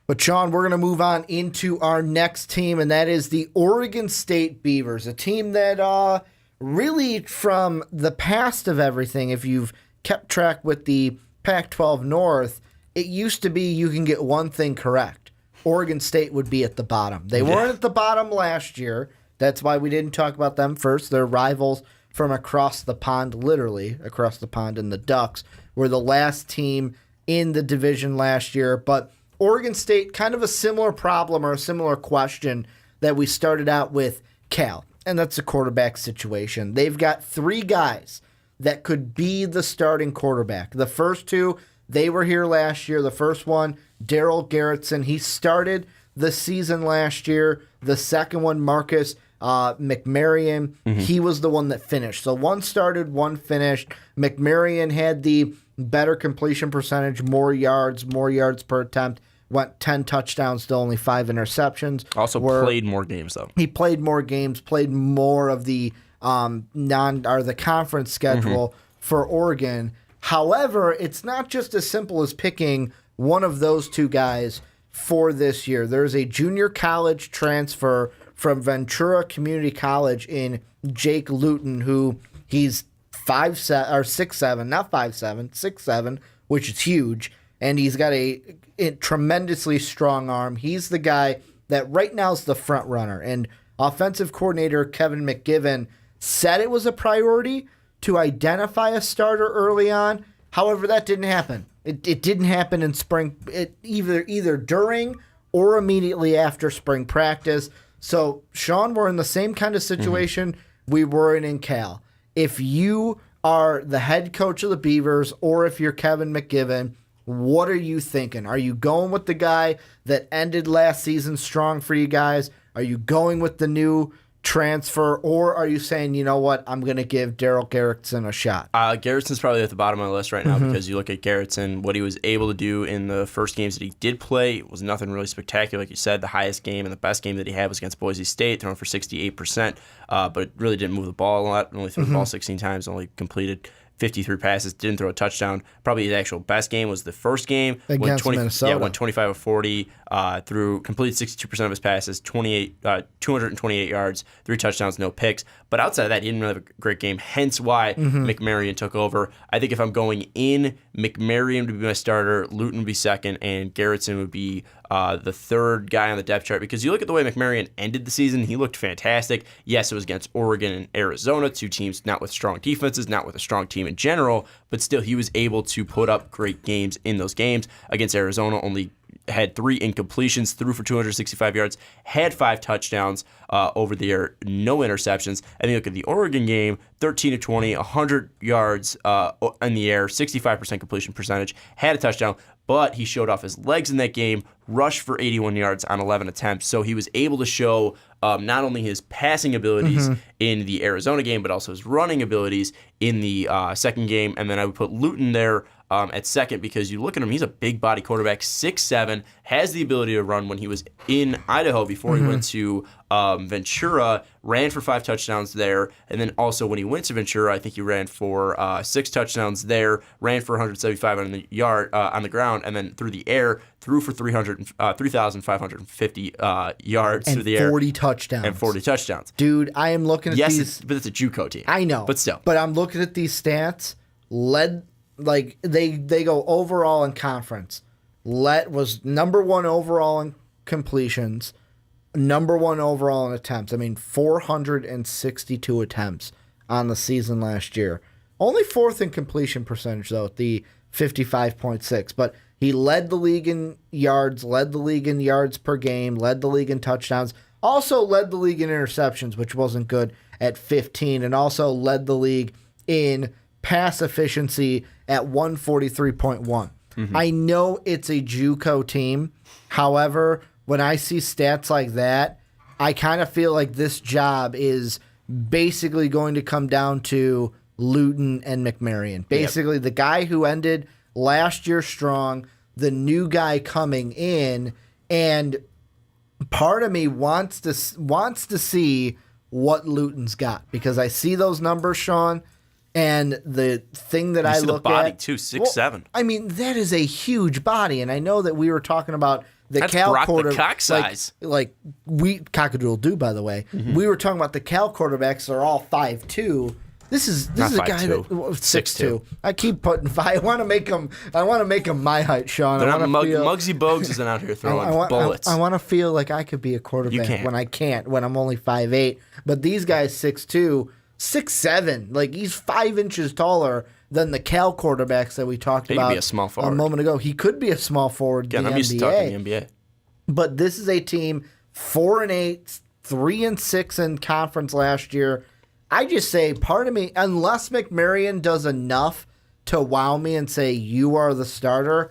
But, Sean, we're going to move on into our next team, and that is the Oregon State Beavers, a team that really, from the past of everything, if you've kept track with the Pac-12 North, it used to be you can get one thing correct. Oregon State would be at the bottom. They weren't at the bottom last year. That's why we didn't talk about them first. They're rivals from across the pond, literally across the pond, and the Ducks were the last team in the division last year. But Oregon State, kind of a similar problem or a similar question that we started out with Cal, and that's the quarterback situation. They've got three guys that could be the starting quarterback. The first two, they were here last year. The first one, Darryl Garrettson, he started the season last year. The second one, Marcus McMaryion, he was the one that finished. So one started, one finished. McMaryion had the better completion percentage, more yards per attempt, went 10 touchdowns to only 5 interceptions. Also played more games, though. He played more games, played more of the the conference schedule for Oregon. However, it's not just as simple as picking one of those two guys for this year. There's a junior college transfer from Ventura Community College in Jake Luton, who he's 6'7", not 5'7", 6'7", which is huge, and he's got a tremendously strong arm. He's the guy that right now is the front runner, and offensive coordinator Kevin McGivern said it was a priority to identify a starter early on. However, that didn't happen. It didn't happen in spring, either during or immediately after spring practice. So, Sean, we're in the same kind of situation we were in Cal. If you are the head coach of the Beavers or if you're Kevin McGivern, what are you thinking? Are you going with the guy that ended last season strong for you guys? Are you going with the new transfer, or are you saying, you know what, I'm going to give Darryl Garrettson a shot? Garrettson's probably at the bottom of my list right now because you look at Garrettson, what he was able to do in the first games that he did play was nothing really spectacular. Like you said, the highest game and the best game that he had was against Boise State, thrown for 68%, but really didn't move the ball a lot, only threw the ball 16 times, only completed 53 passes, didn't throw a touchdown. Probably his actual best game was the first game. Against Minnesota. Yeah, went 25 of 40, completed 62% of his passes, 228 yards, 3 touchdowns, no picks. But outside of that, he didn't really have a great game, hence why McMaryion took over. I think if I'm going in, McMaryion would be my starter, Luton would be second, and Garrettson would be the third guy on the depth chart, because you look at the way McMaryion ended the season, he looked fantastic. Yes, it was against Oregon and Arizona, two teams not with strong defenses, not with a strong team in general, but still he was able to put up great games in those games. Against Arizona, only had 3 incompletions, threw for 265 yards, had 5 touchdowns over the air, no interceptions. And you look at the Oregon game, 13 of 20, 100 yards in the air, 65% completion percentage, had a touchdown, but he showed off his legs in that game, rushed for 81 yards on 11 attempts. So he was able to show not only his passing abilities in the Arizona game, but also his running abilities in the second game. And then I would put Luton there at second, because you look at him, he's a big body quarterback, 6'7", has the ability to run. When he was in Idaho before he went to Ventura, ran for 5 touchdowns there. And then also when he went to Ventura, I think he ran for 6 touchdowns there, ran for 175 on the ground, and then through the air, threw for 3,550 yards and through the air. 40 touchdowns. And 40 touchdowns. Dude, I am looking at these. Yes, but it's a JUCO team. I know. But still. But I'm looking at these stats. They go overall in conference. Was number 1 overall in completions, number 1 overall in attempts. I mean, 462 attempts on the season last year. Only 4th in completion percentage, though, at the 55.6. But he led the league in yards, led the league in yards per game, led the league in touchdowns, also led the league in interceptions, which wasn't good, at 15, and also led the league in pass efficiency at 143.1. I know it's a JUCO team. However, when I see stats like that, I kind of feel like this job is basically going to come down to Luton and McMaryion. Basically, the guy who ended last year strong, the new guy coming in, and part of me wants to see what Luton's got, because I see those numbers, Sean. And the thing that I look at... the body, too, 6'7". I mean, that is a huge body. And I know that we were talking about the That's Cal Brock the quarter, cock size. like we cockadoodle-doo, by the way. We were talking about the Cal quarterbacks are all 5'2". This is a guy that 6'2". I keep putting 5. I want to make him my height, Sean. They're I not want to feel Muggsy Bogues isn't out here throwing bullets. I want to feel like I could be a quarterback when I can't, when I'm only 5'8". But these guys 6'2", 6'7". Like he's 5 inches taller than the Cal quarterbacks that we talked about be a small forward. a moment ago. He could be a small forward. Again, in the I'm NBA. used to talking NBA. But this is a team 4-8, 3-6 in conference last year. I just say, part of me, unless McMarion does enough to wow me and say, you are the starter,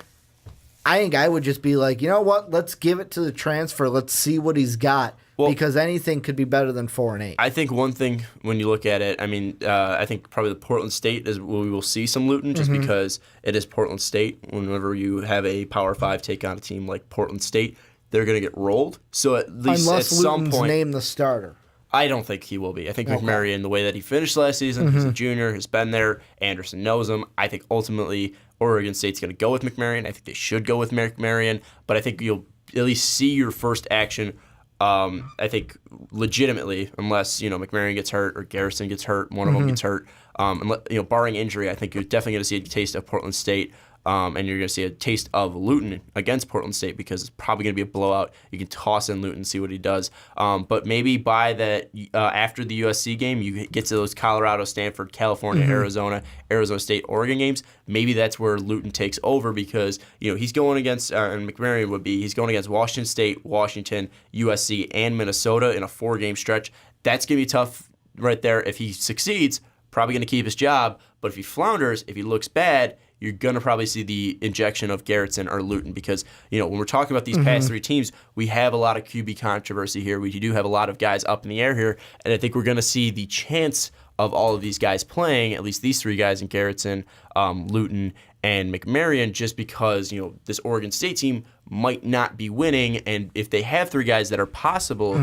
I think I would just be like, you know what? Let's give it to the transfer. Let's see what he's got. Well, because anything could be better than 4-8. I think one thing when you look at it, I mean, I think probably the Portland State is where we will see some Luton just because it is Portland State. Whenever you have a Power 5 take on a team like Portland State, they're going to get rolled. So at least unless at some Luton's point, named the starter. I don't think he will be. I think McMarion, the way that he finished last season, he's a junior, has been there. Anderson knows him. I think ultimately Oregon State's going to go with McMarion. I think they should go with McMarion, but I think you'll at least see your first action. I think legitimately, unless McMarion gets hurt or Garrison gets hurt, one of them gets hurt. Barring injury, I think you're definitely going to see a taste of Portland State. And you're going to see a taste of Luton against Portland State because it's probably going to be a blowout. You can toss in Luton, see what he does. But maybe by that after the USC game, you get to those Colorado, Stanford, California, Arizona State, Oregon games. Maybe that's where Luton takes over because he's going against, and McMarion he's going against Washington State, Washington, USC, and Minnesota in a 4-game stretch. That's going to be tough right there. If he succeeds, probably going to keep his job. But if he flounders, if he looks bad, you're going to probably see the injection of Garrettson or Luton because, when we're talking about these past 3 teams, we have a lot of QB controversy here. We do have a lot of guys up in the air here, and I think we're going to see the chance of all of these guys playing, at least these 3 guys in Garrettson, Luton, and McMarion, just because, this Oregon State team might not be winning, and if they have 3 guys that are possible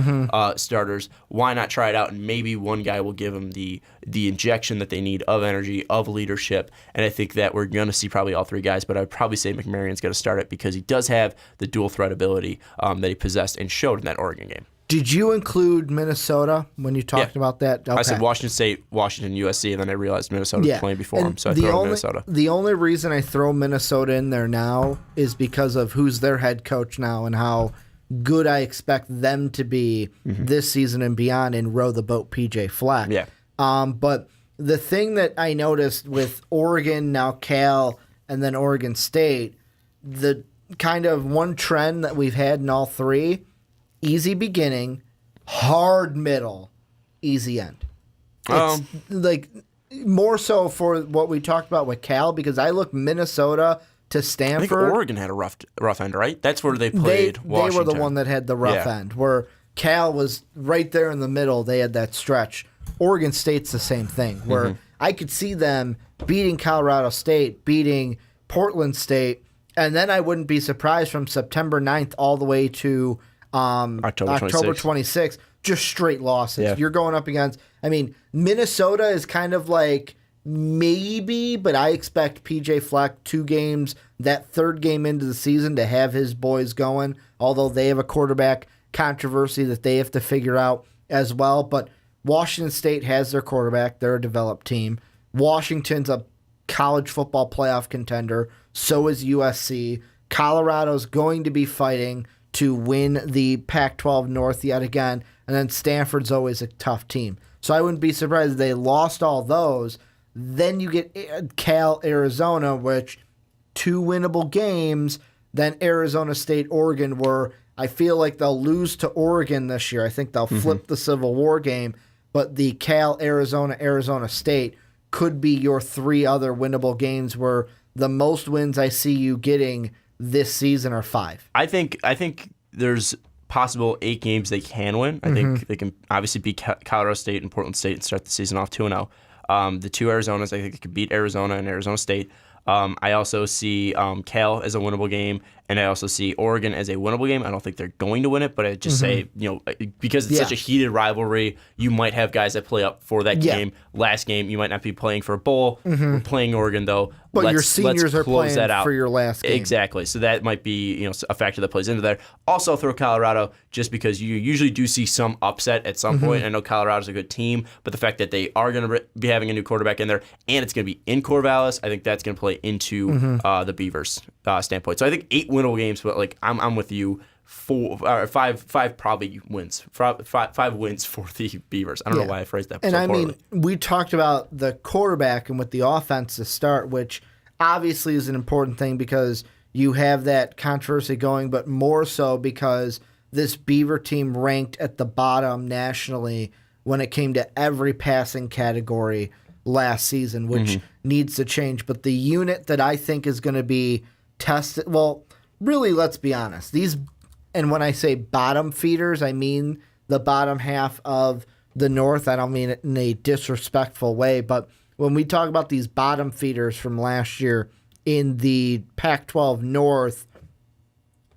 starters, why not try it out? And maybe one guy will give them the injection that they need of energy, of leadership, and I think that we're going to see probably all 3 guys, but I'd probably say McMarion's going to start it because he does have the dual threat ability that he possessed and showed in that Oregon game. Did you include Minnesota when you talked about that? Okay. I said Washington State, Washington, USC, and then I realized Minnesota was playing before him, so I threw Minnesota. The only reason I throw Minnesota in there now is because of who's their head coach now and how good I expect them to be this season and beyond and row the boat PJ Fleck. Yeah. But the thing that I noticed with Oregon, now Cal, and then Oregon State, the kind of one trend that we've had in all 3, easy beginning, hard middle, easy end. It's like more so for what we talked about with Cal because I look Minnesota to Stanford. I think Oregon had a rough end, right? That's where they played Washington. They were the one that had the rough end, where Cal was right there in the middle. They had that stretch. Oregon State's the same thing, where I could see them beating Colorado State, beating Portland State, and then I wouldn't be surprised from September 9th all the way to October 26th, just straight losses. Yeah. You're going up against, Minnesota is kind of like maybe, but I expect PJ Fleck 2 games, that 3rd game into the season to have his boys going, although they have a quarterback controversy that they have to figure out as well. But Washington State has their quarterback. They're a developed team. Washington's a college football playoff contender. So is USC. Colorado's going to be fighting to win the Pac-12 North yet again, and then Stanford's always a tough team. So I wouldn't be surprised if they lost all those. Then you get Cal, Arizona, which 2 winnable games, then Arizona State, Oregon, where I feel like they'll lose to Oregon this year. I think they'll flip the Civil War game, but the Cal, Arizona, Arizona State could be your 3 other winnable games where the most wins I see you getting this season are 5. I think there's possible 8 games they can win. I think they can obviously beat Colorado State and Portland State and start the season off 2-0. The 2 Arizonas, I think they could beat Arizona and Arizona State. I also see Cal as a winnable game, and I also see Oregon as a winnable game. I don't think they're going to win it, but I just say, because it's such a heated rivalry, you might have guys that play up for that game. Last game, you might not be playing for a bowl. We're playing Oregon, though. But your seniors are playing for your last game. Exactly. So that might be a factor that plays into there. Also, I'll throw Colorado just because you usually do see some upset at some point. I know Colorado's a good team, but the fact that they are going to be having a new quarterback in there and it's going to be in Corvallis, I think that's going to play into the Beavers' standpoint. So I think 8 winnable games, but I'm with you. 5 probably wins. 5 wins for the Beavers. I don't know why I phrased that so poorly. We talked about the quarterback and with the offense to start, which obviously is an important thing because you have that controversy going, but more so because this Beaver team ranked at the bottom nationally when it came to every passing category last season, which needs to change. But the unit that I think is going to be tested, well, really, let's be honest. And when I say bottom feeders, I mean the bottom half of the North. I don't mean it in a disrespectful way, but when we talk about these bottom feeders from last year in the Pac-12 North,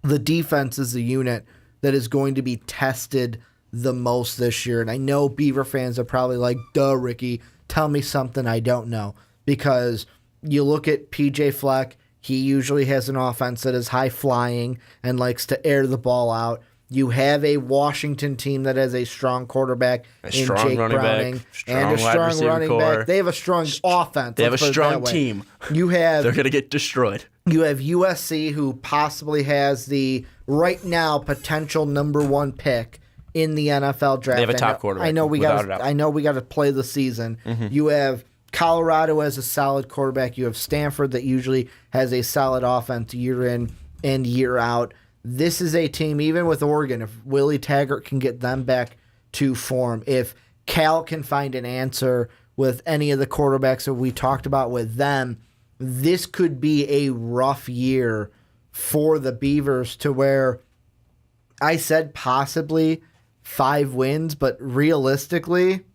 the defense is the unit that is going to be tested the most this year. And I know Beaver fans are probably like, duh, Ricky, tell me something I don't know. Because you look at P.J. Fleck, he usually has an offense that is high-flying and likes to air the ball out. You have a Washington team that has a strong quarterback in Jake Browning and a strong running back. They have a strong offense. They have a strong team. They're going to get destroyed. You have USC, who possibly has the, right now, potential number 1 pick in the NFL draft. They have a top quarterback. I know we got to play the season. You have Colorado as a solid quarterback. You have Stanford that usually has a solid offense year in and year out. This is a team, even with Oregon, if Willie Taggart can get them back to form, if Cal can find an answer with any of the quarterbacks that we talked about with them, this could be a rough year for the Beavers to where I said possibly 5 wins, but realistically,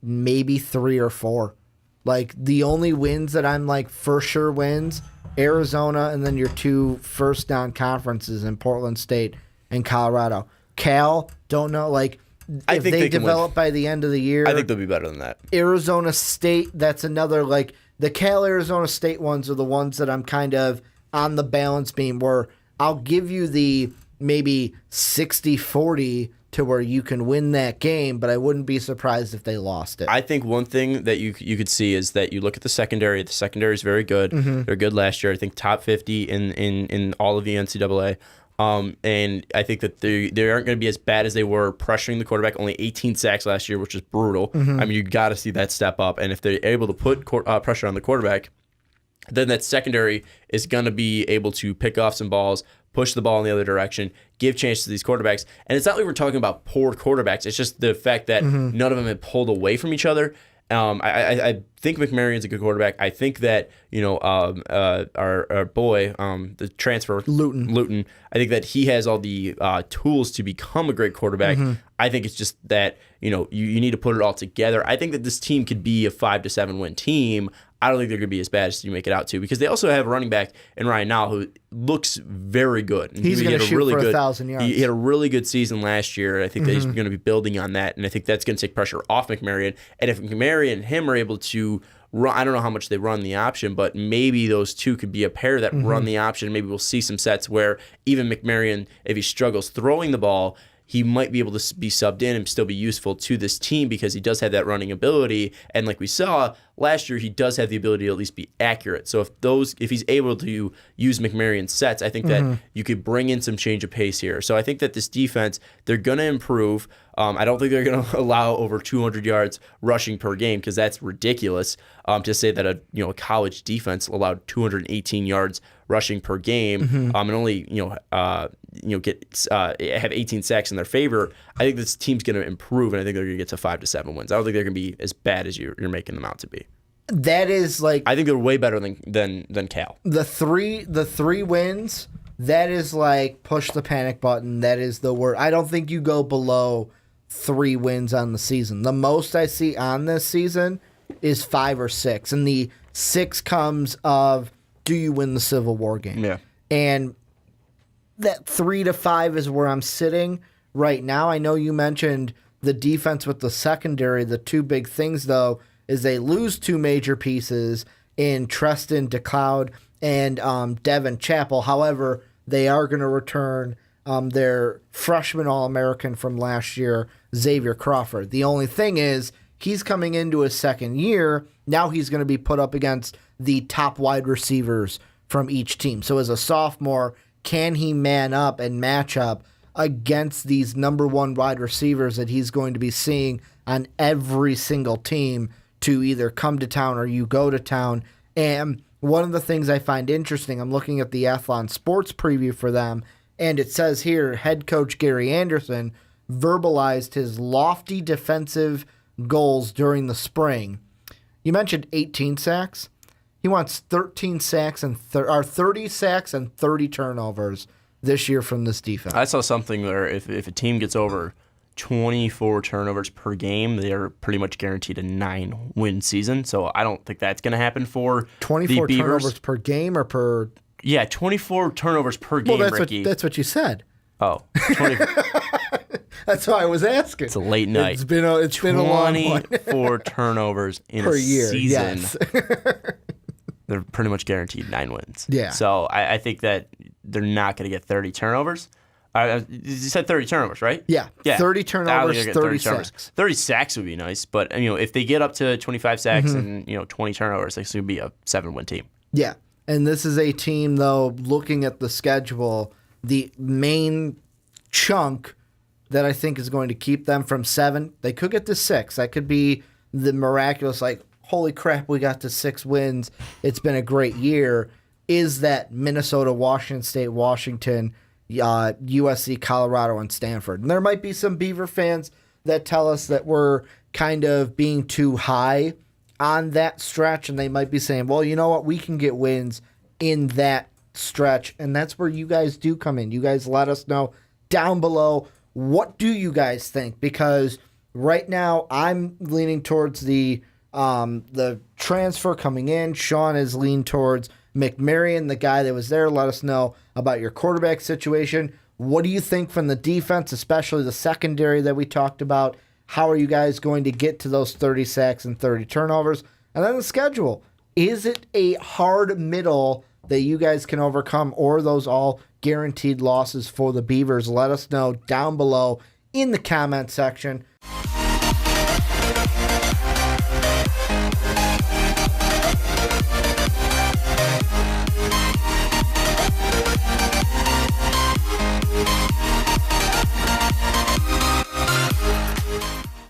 maybe 3 or 4. Like, the only wins that I'm like for sure wins, Arizona, and then your 2 first down conferences in Portland State and Colorado. Cal, don't know. Like, if they develop by the end of the year, I think they'll be better than that. Arizona State, that's another, like, the Cal-Arizona State ones are the ones that I'm kind of on the balance beam where I'll give you the maybe 60-40 to where you can win that game, but I wouldn't be surprised if they lost it. I think one thing that you could see is that you look at the secondary. The secondary is very good. They're good last year. I think top 50 in all of the NCAA. And I think that they aren't going to be as bad as they were pressuring the quarterback. Only 18 sacks last year, which is brutal. I mean, you got to see that step up. And if they're able to put pressure on the quarterback, then that secondary is going to be able to pick off some balls, push the ball in the other direction, give chances to these quarterbacks. And it's not like we're talking about poor quarterbacks. It's just the fact that none of them have pulled away from each other. I think McMarion's a good quarterback. I think that, our boy, the transfer, Luton, I think that he has all the tools to become a great quarterback. I think it's just that, you need to put it all together. I think that this team could be a 5 to 7 win team. I don't think they're going to be as bad as you make it out to because they also have a running back in Ryan Nall who looks very good. And he's going to shoot for 1,000 yards. He had a really good season last year. I think that he's going to be building on that, and I think that's going to take pressure off McMarion. And if McMarion and him are able to run, I don't know how much they run the option, but maybe those two could be a pair that run the option. Maybe we'll see some sets where even McMarion, if he struggles throwing the ball, he might be able to be subbed in and still be useful to this team because he does have that running ability. And like we saw last year, he does have the ability to at least be accurate. So if he's able to use McMarion's sets, I think that you could bring in some change of pace here. So I think that this defense, they're going to improve. I don't think they're going to allow over 200 yards rushing per game because that's ridiculous to say that a college defense allowed 218 yards rushing per game and only have 18 sacks in their favor. I think this team's going to improve, and I think they're going to get to 5 to 7 wins. I don't think they're going to be as bad as you're making them out to be. That is like I think they're way better than Cal. The three wins. That is like push the panic button. That is the word. I don't think you go below 3 wins on the season. The most I see on this season is 5 or 6, and the 6 comes of do you win the Civil War game? Yeah. And that 3 to 5 is where I'm sitting right now. I know you mentioned the defense with the secondary. The two big things, though, is they lose two major pieces in Treston DeCloud and Devin Chappell. However, they are going to return their freshman All-American from last year, Xavier Crawford. The only thing is he's coming into his second year. Now he's going to be put up against the top wide receivers from each team. So as a sophomore, can he man up and match up against these number one wide receivers that he's going to be seeing on every single team to either come to town or you go to town? And one of the things I find interesting, I'm looking at the Athlon Sports preview for them, and it says here, head coach Gary Anderson verbalized his lofty defensive goals during the spring. You mentioned 18 sacks. He wants 13 sacks and 30 sacks and 30 turnovers this year from this defense. I saw something where if a team gets over 24 turnovers per game, they're pretty much guaranteed a 9-win season. So I don't think that's going to happen for 24 the Beavers. turnovers per game or per... Yeah, 24 turnovers per game, Ricky. That's what you said. Oh, 20... That's why I was asking. It's a late night. It's been a long one. 24 turnovers in per a year, season. yes. They're pretty much guaranteed 9 wins. Yeah. So I think that they're not going to get 30 turnovers. You said 30 turnovers, right? Yeah. 30 turnovers, 30 sacks. 30 sacks would be nice, but if they get up to 25 sacks and 20 turnovers, this would be a 7-win team. Yeah. And this is a team, though, looking at the schedule, the main chunk that I think is going to keep them from 7, they could get to 6. That could be the miraculous, like, holy crap, we got to 6 wins. It's been a great year. Is that Minnesota, Washington State, Washington, USC, Colorado, and Stanford? And there might be some Beaver fans that tell us that we're kind of being too high on that stretch, and they might be saying, well, you know what, we can get wins in that stretch, and that's where you guys do come in. You guys let us know down below, what do you guys think? Because right now I'm leaning towards the transfer coming in. Sean is leaning towards McMarion, the guy that was there. Let us know about your quarterback situation. What do you think from the defense, especially the secondary that we talked about? How are you guys going to get to those 30 sacks and 30 turnovers? And then the schedule. Is it a hard middle that you guys can overcome, or those all guaranteed losses for the Beavers? Let us know down below in the comment section.